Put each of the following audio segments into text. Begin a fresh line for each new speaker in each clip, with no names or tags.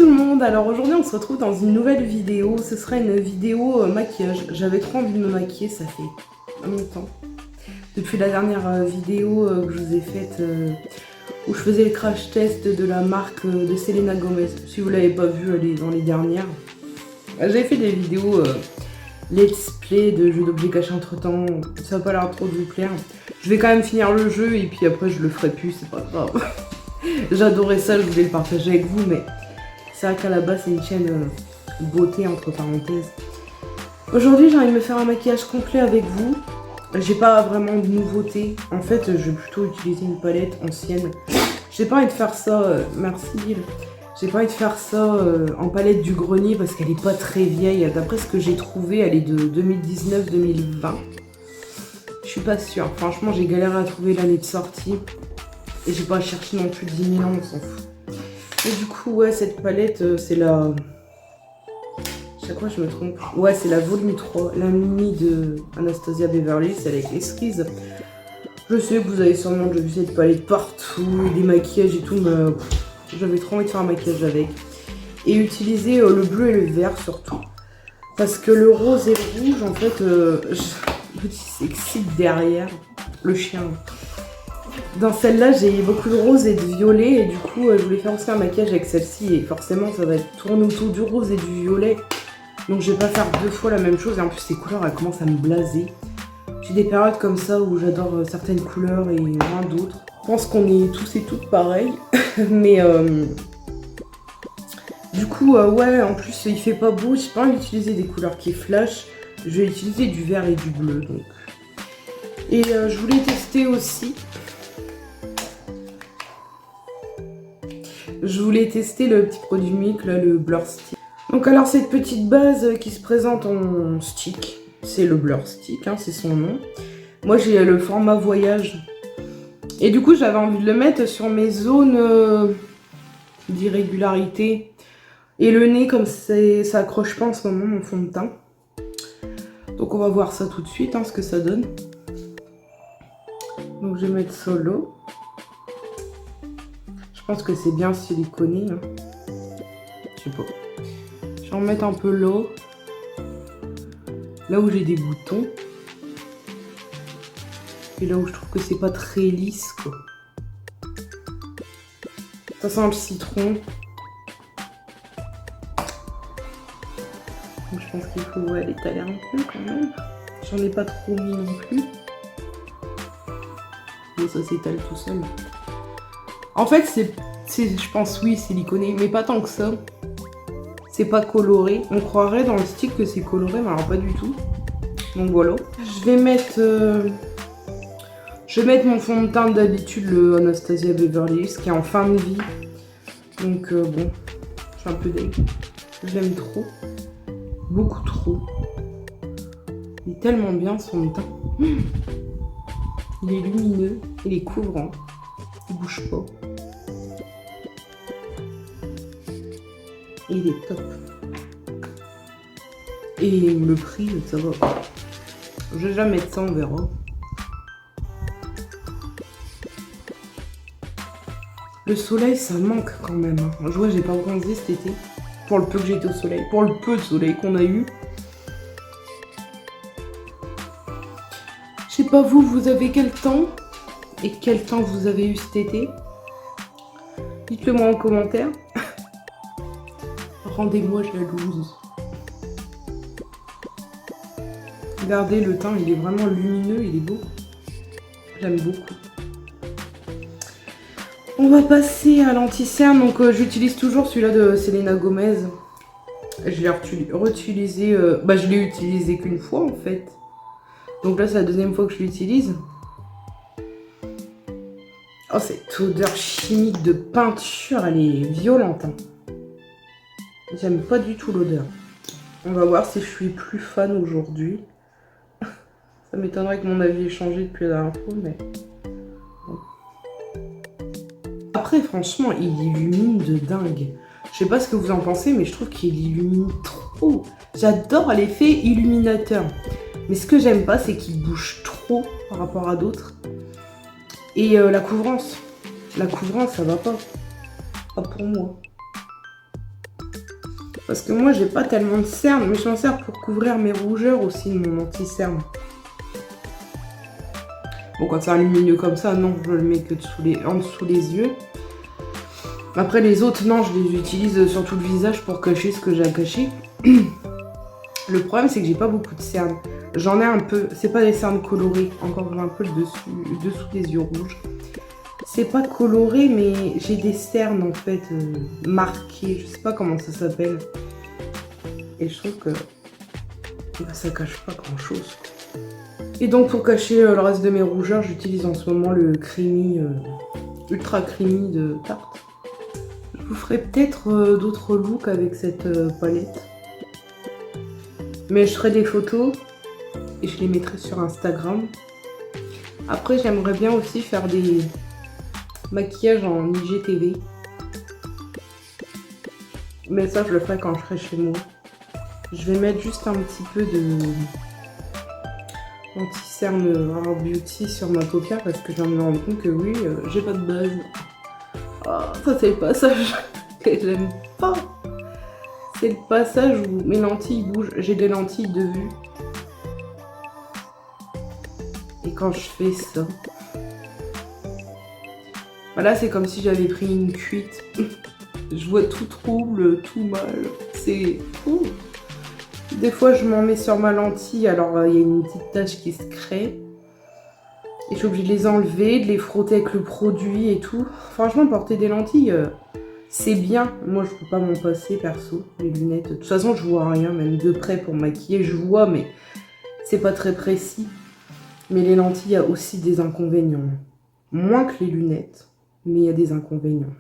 tout le monde, alors aujourd'hui on se retrouve dans une nouvelle vidéo, ce sera une vidéo maquillage. J'avais trop envie de me maquiller, ça fait longtemps. Depuis la dernière vidéo que je vous ai faite où je faisais le crash test de la marque de Selena Gomez. Si vous l'avez pas vu, elle est dans les dernières. J'avais fait des vidéos let's play de jeux d'objets cachés entre temps, ça va pas l'air trop de vous plaire. Je vais quand même finir le jeu et puis après je le ferai plus, c'est pas grave. J'adorais ça, je voulais le partager avec vous, mais c'est vrai qu'à la base c'est une chaîne beauté entre parenthèses. Aujourd'hui j'ai envie de me faire un maquillage complet avec vous. J'ai pas vraiment de nouveautés. En fait, je vais plutôt utiliser une palette ancienne. J'ai pas envie de faire ça, merci Bill. J'ai pas envie de faire ça en palette du grenier parce qu'elle est pas très vieille. D'après ce que j'ai trouvé, elle est de 2019-2020. Je suis pas sûre. Franchement, j'ai galéré à trouver l'année de sortie. Et j'ai pas cherché non plus 10 000 ans, on s'en fout. Et du coup, ouais, cette palette, c'est la... Chaque fois, je me trompe. Ouais, c'est la Volume 3, la mini de Anastasia Beverly Hills avec les cerises. Je sais que vous avez sûrement déjà vu cette palette partout, des maquillages et tout, mais j'avais trop envie de faire un maquillage avec. Et utiliser le bleu et le vert surtout. Parce que le rose et le rouge, en fait, petit sexy derrière le chien. Dans celle-là, j'ai beaucoup de rose et de violet, et du coup, je voulais faire aussi un maquillage avec celle-ci, et forcément, ça va être tourné autour du rose et du violet. Donc je vais pas faire deux fois la même chose, et en plus ces couleurs elles commencent à me blaser. J'ai des périodes comme ça où j'adore certaines couleurs et moins d'autres. Je pense qu'on est tous et toutes pareils, mais du coup ouais, en plus il fait pas beau, j'ai pas envie d'utiliser des couleurs qui flash, je vais utiliser du vert et du bleu donc. Et je voulais tester aussi. Je voulais tester le petit produit Mic, là, le Blur Stick. Donc alors cette petite base qui se présente en stick, c'est le Blur Stick, hein, c'est son nom. Moi j'ai le format voyage. Et du coup j'avais envie de le mettre sur mes zones d'irrégularité. Et le nez comme ça accroche pas en ce moment mon fond de teint. Donc on va voir ça tout de suite, hein, ce que ça donne. Donc je vais mettre solo. Je pense que c'est bien siliconé. Hein. Je sais pas. Je vais en mettre un peu là où j'ai des boutons. Et là où je trouve que c'est pas très lisse quoi. Ça sent le citron. Donc je pense qu'il faut étaler un peu quand même. J'en ai pas trop mis non plus. Mais ça s'étale tout seul. En fait je pense oui siliconé, mais pas tant que ça. C'est pas coloré. On croirait dans le stick que c'est coloré, mais alors pas du tout. Donc voilà. Je vais mettre mon fond de teint d'habitude, le Anastasia Beverly Hills, qui est en fin de vie. Donc bon, je suis un peu deg. J'aime trop. Beaucoup trop. Il est tellement bien ce fond de teint. Il est lumineux, il est couvrant. Il bouge pas. Et il est top. Et le prix, ça va. Je vais jamais mettre ça, on verra. Le soleil, ça manque quand même. Je vois, j'ai pas bronzé cet été. Pour le peu que j'étais au soleil. Pour le peu de soleil qu'on a eu. Je sais pas vous, vous avez quel temps? Et quel temps vous avez eu cet été? Dites-le moi en commentaire. Rendez-moi jalouse. Regardez le teint, il est vraiment lumineux, il est beau. J'aime beaucoup. On va passer à l'anti-cerne. Donc j'utilise toujours celui-là de Selena Gomez. Je l'ai réutilisé. Je l'ai utilisé qu'une fois en fait. Donc là c'est la deuxième fois que je l'utilise. Oh, cette odeur chimique de peinture, elle est violente. Hein. J'aime pas du tout l'odeur. On va voir si je suis plus fan aujourd'hui. Ça m'étonnerait que mon avis ait changé depuis la dernière fois, mais... Bon. Après, franchement, il illumine de dingue. Je sais pas ce que vous en pensez, mais je trouve qu'il illumine trop. J'adore l'effet illuminateur. Mais ce que j'aime pas, c'est qu'il bouge trop par rapport à d'autres. Et la couvrance. La couvrance, ça va pas. Pas pour moi. Parce que moi, j'ai pas tellement de cernes, mais je m'en sers pour couvrir mes rougeurs aussi de mon anti-cerne. Bon, quand c'est un lumineux comme ça, non, je le mets que en dessous les yeux. Après, les autres, non, je les utilise sur tout le visage pour cacher ce que j'ai à cacher. Le problème, c'est que j'ai pas beaucoup de cernes. J'en ai un peu, c'est pas des cernes colorées, encore j'ai un peu le dessous des yeux rouges. C'est pas coloré, mais j'ai des cernes en fait marquées, je sais pas comment ça s'appelle. Et je trouve que ça cache pas grand chose. Et donc pour cacher le reste de mes rougeurs, j'utilise en ce moment le creamy, ultra creamy de Tarte. Je vous ferai peut-être d'autres looks avec cette palette. Mais je ferai des photos et je les mettrai sur Instagram. Après, j'aimerais bien aussi faire des maquillages en IGTV. Mais ça, je le ferai quand je serai chez moi. Je vais mettre juste un petit peu de anti-cerne Rare Beauty sur ma paupière parce que je viens de me rendre compte que oui, j'ai pas de base. Ah, ça c'est le passage que j'aime pas. C'est le passage où mes lentilles bougent. J'ai des lentilles de vue. Et quand je fais ça... Voilà, c'est comme si j'avais pris une cuite. Je vois tout trouble, tout mal. C'est... Des fois, je m'en mets sur ma lentille, alors il y a une petite tache qui se crée. Et je suis obligée de les enlever, de les frotter avec le produit et tout. Franchement, porter des lentilles... c'est bien, moi je peux pas m'en passer perso, les lunettes. De toute façon, je vois rien, même de près pour maquiller, je vois, mais c'est pas très précis. Mais les lentilles, il y a aussi des inconvénients. Moins que les lunettes, mais il y a des inconvénients.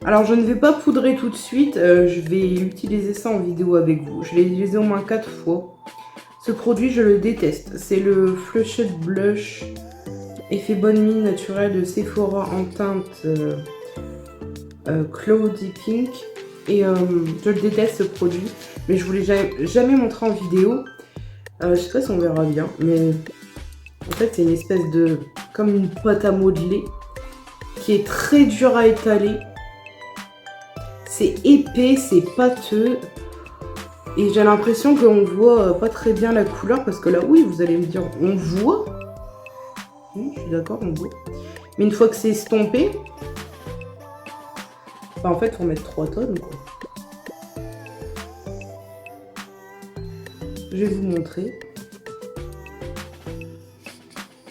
Alors, je ne vais pas poudrer tout de suite, je vais utiliser ça en vidéo avec vous. Je l'ai utilisé au moins 4 fois. Ce produit, je le déteste. C'est le Flushed Blush Effet Bonne Mine naturelle de Sephora en teinte... Cloudy Pink et je le déteste ce produit mais je vous l'ai jamais montré en vidéo. Je sais pas si on verra bien mais en fait c'est une espèce de comme une pâte à modeler qui est très dure à étaler. C'est épais, c'est pâteux et j'ai l'impression qu'on voit pas très bien la couleur parce que là oui vous allez me dire on voit, oui je suis d'accord on voit, mais une fois que c'est estompé, bah en fait, faut mettre 3 tonnes, quoi. Je vais vous montrer.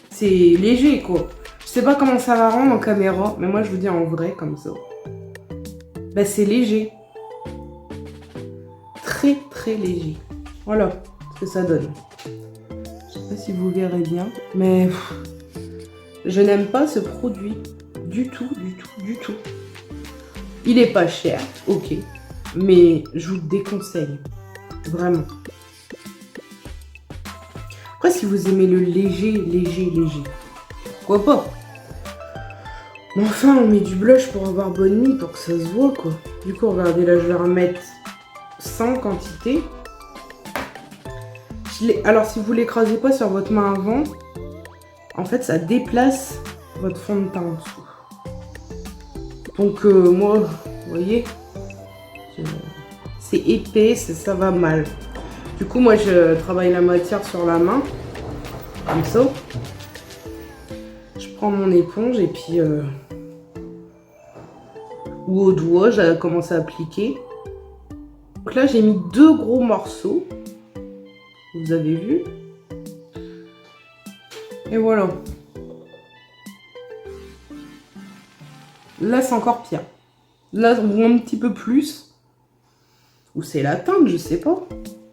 C'est léger, quoi. Je sais pas comment ça va rendre en caméra, mais moi, je vous dis en vrai, comme ça. Bah, c'est léger. Très, très léger. Voilà ce que ça donne. Je sais pas si vous verrez bien, mais... je n'aime pas ce produit. Du tout, du tout, du tout. Il est pas cher, ok, mais je vous le déconseille, vraiment. Après, si vous aimez le léger, pourquoi pas? Mais enfin, on met du blush pour avoir bonne mine, pour que ça se voit, quoi. Du coup, regardez, là, je vais remettre 100 quantités. Alors, si vous l'écrasez pas sur votre main avant, en fait, ça déplace votre fond de teint en dessous. Donc moi, vous voyez, c'est épais, ça va mal. Du coup, moi, je travaille la matière sur la main, comme ça. Je prends mon éponge et puis, ou au doigt, j'ai commencé à appliquer. Donc là, j'ai mis 2 gros morceaux. Vous avez vu. Et voilà. Là, c'est encore pire. Là, on voit un petit peu plus. Ou c'est la teinte, je sais pas.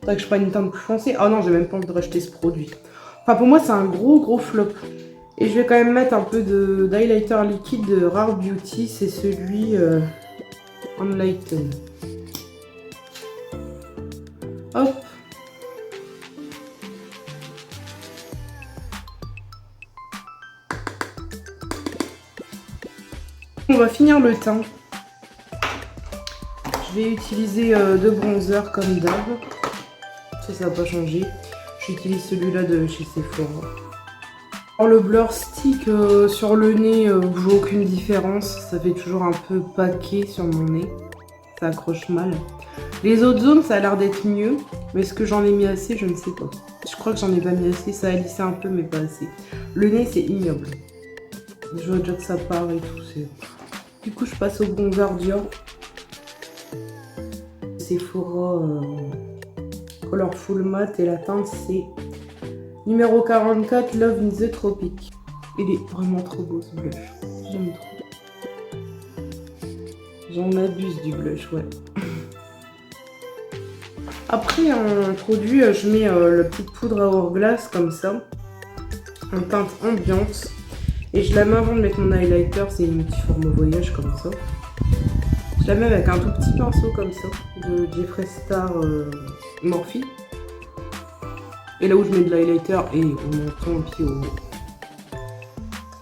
Faudrait que je prenne une teinte plus foncée. Oh non, j'ai même pas envie de racheter ce produit. Enfin, pour moi, c'est un gros flop. Et je vais quand même mettre un peu d'highlighter liquide de Rare Beauty. C'est celui Enlighten. Hop. On va finir le teint. Je vais utiliser 2 bronzers comme d'hab. Ça va pas changer. J'utilise celui-là de chez Sephora. Alors le blur stick sur le nez, je vois aucune différence. Ça fait toujours un peu paquet sur mon nez. ça accroche mal. Les autres zones, ça a l'air d'être mieux. Mais est-ce que j'en ai mis assez? Je ne sais pas. Je crois que j'en ai pas mis assez. Ça a lissé un peu, mais pas assez. Le nez, c'est ignoble. Je vois déjà que ça part et tout. Du coup, je passe au bronzer Dior. Sephora Colorful Matte. Et la teinte, c'est numéro 44, Love in the Tropic. Il est vraiment trop beau ce blush. J'aime trop. J'en abuse du blush, ouais. Après, en produit, je mets la petite poudre à Hourglass comme ça, en teinte ambiante. Et je la mets avant de mettre mon highlighter, c'est une petite forme voyage comme ça. Je la mets avec un tout petit pinceau comme ça, de Jeffree Star Morphe. Et là où je mets de l'highlighter et au menton et puis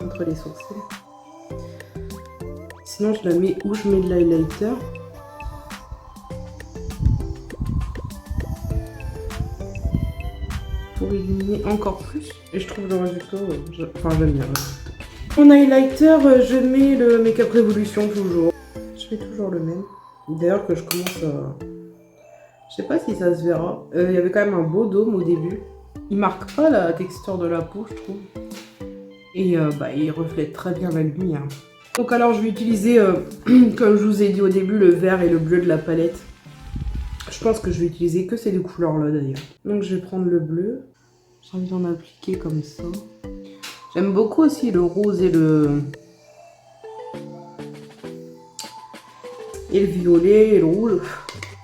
entre les sourcils. Sinon, je la mets où je mets de l'highlighter. Pour illuminer encore plus. Et je trouve le résultat, j'aime bien. Mon highlighter, je mets le Make Up Revolution toujours. Je fais toujours le même. D'ailleurs que je commence à... Je sais pas si ça se verra. Il y avait quand même un beau dôme au début. Il marque pas la texture de la peau, je trouve. Et il reflète très bien la lumière. Donc alors je vais utiliser, comme je vous ai dit au début, le vert et le bleu de la palette. Je pense que je vais utiliser que ces deux couleurs-là d'ailleurs. Donc je vais prendre le bleu. J'ai envie d'en appliquer comme ça. J'aime beaucoup aussi le rose et le violet et le rouge.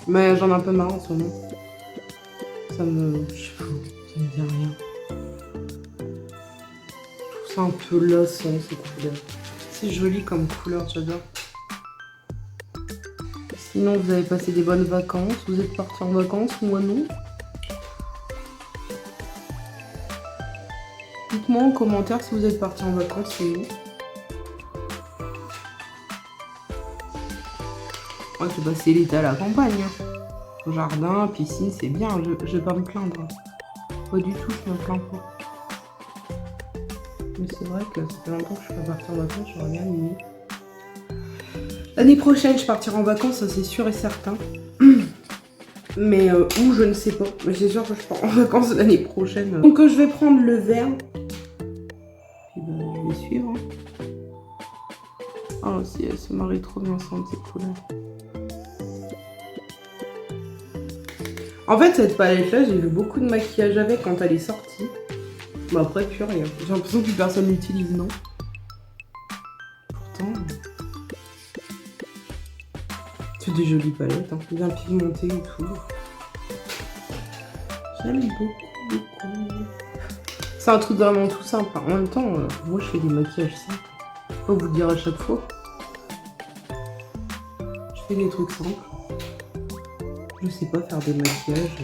Mais j'en ai un peu marre en ce moment. Ça me dit rien. Je trouve ça un peu lassant ces couleurs. C'est joli comme couleur, j'adore. Sinon vous avez passé des bonnes vacances. Vous êtes partis en vacances, moi non. Dites-moi en commentaire si vous êtes partis en vacances et où. Moi j'ai passé l'été à la campagne. Au jardin, piscine, c'est bien, je vais pas me plaindre. Pas du tout, je me plains pas. Mais c'est vrai que ça fait longtemps que je suis pas partie en vacances, j'aurais bien aimé. L'année prochaine, je partirai en vacances, ça c'est sûr et certain. Mais où, je ne sais pas. Mais c'est sûr que je pars en vacances l'année prochaine. Donc je vais prendre le vert. Puis je vais suivre. Oh, si elle se marie trop bien sans ces couleurs. En fait, cette palette-là, j'ai vu beaucoup de maquillage avec quand elle est sortie. Bah après, plus rien. J'ai l'impression que personne l'utilise, non? Pourtant... C'est des jolies palettes, hein. Bien pigmentées et tout. J'aime beaucoup. C'est un truc vraiment tout simple. En même temps, moi je fais des maquillages simples. Faut vous le dire à chaque fois. Je fais des trucs simples. Je sais pas faire des maquillages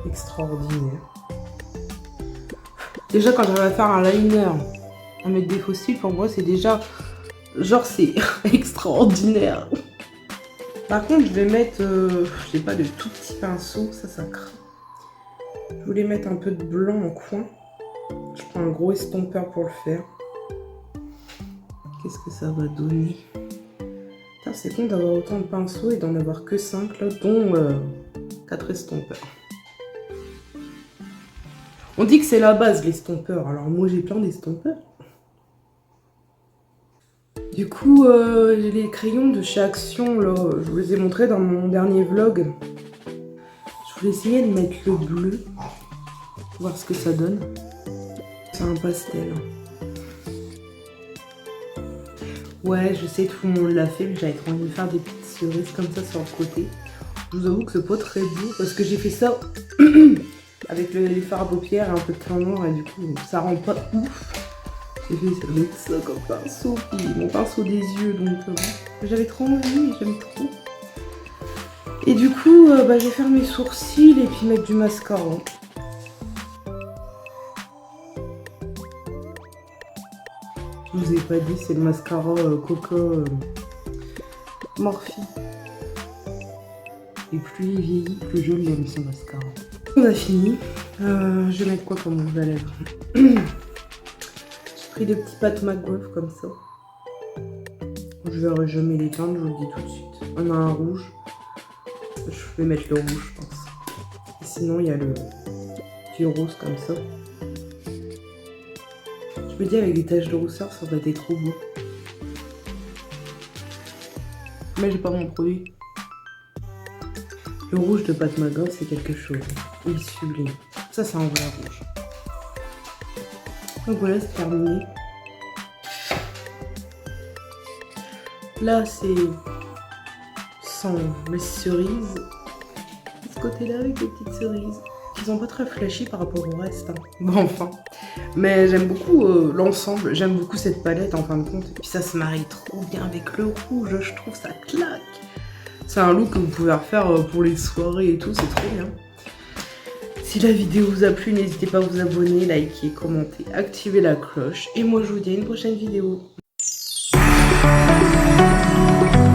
extraordinaires. Déjà quand j'arrive à faire un liner, à mettre des faux cils, pour moi c'est déjà... Genre c'est extraordinaire. Par contre je vais mettre, je sais pas, de tout petits pinceaux, ça craint. Je voulais mettre un peu de blanc en coin. Je prends un gros estompeur pour le faire. Qu'est-ce que ça va donner? C'est con d'avoir autant de pinceaux et d'en avoir que 5 là, dont 4 estompeurs. On dit que c'est la base l'estompeur, alors moi j'ai plein d'estompeurs. Du coup, les crayons de chez Action, là, je vous les ai montrés dans mon dernier vlog. Je voulais essayer de mettre le bleu, voir ce que ça donne. C'est un pastel. Ouais, je sais, tout le monde l'a fait, mais j'avais trop envie de faire des petites cerises comme ça sur le côté. Je vous avoue que c'est pas très beau, parce que j'ai fait ça avec les fards à paupières et un peu de crayon noir, et du coup, ça rend pas ouf. J'ai fait avec ça comme pinceau, puis mon pinceau des yeux, donc j'avais trop envie, j'aime trop. Et du coup, je vais faire mes sourcils et puis mettre du mascara. Je vous ai pas dit, c'est le mascara Coco Morphe. Et plus il vieillit, plus je l'aime ce mascara. On a fini. Je vais mettre quoi comme rouge à lèvres? J'ai pris des petits Pat McGrath comme ça. Je verrai jamais les teindre, je vous le dis tout de suite. On a un rouge. Je vais mettre le rouge, je pense. Et sinon, il y a le du rose comme ça. Je me dis, avec des taches de rousseur, ça aurait été trop beau. Mais j'ai pas mon produit. Le rouge de Pat McGrath, c'est quelque chose. Il est sublime. Ça, c'est un vrai rouge. Donc voilà, c'est terminé. Là, c'est sans les cerises. De ce côté-là, avec des petites cerises. Qui sont pas très flashy par rapport au reste. Hein. Bon, enfin. Mais j'aime beaucoup l'ensemble. J'aime beaucoup cette palette, en fin de compte. Et puis ça se marie trop bien avec le rouge. Je trouve ça claque. C'est un look que vous pouvez refaire pour les soirées et tout. C'est trop bien. Si la vidéo vous a plu, n'hésitez pas à vous abonner, liker, commenter, activer la cloche. Et moi, je vous dis à une prochaine vidéo.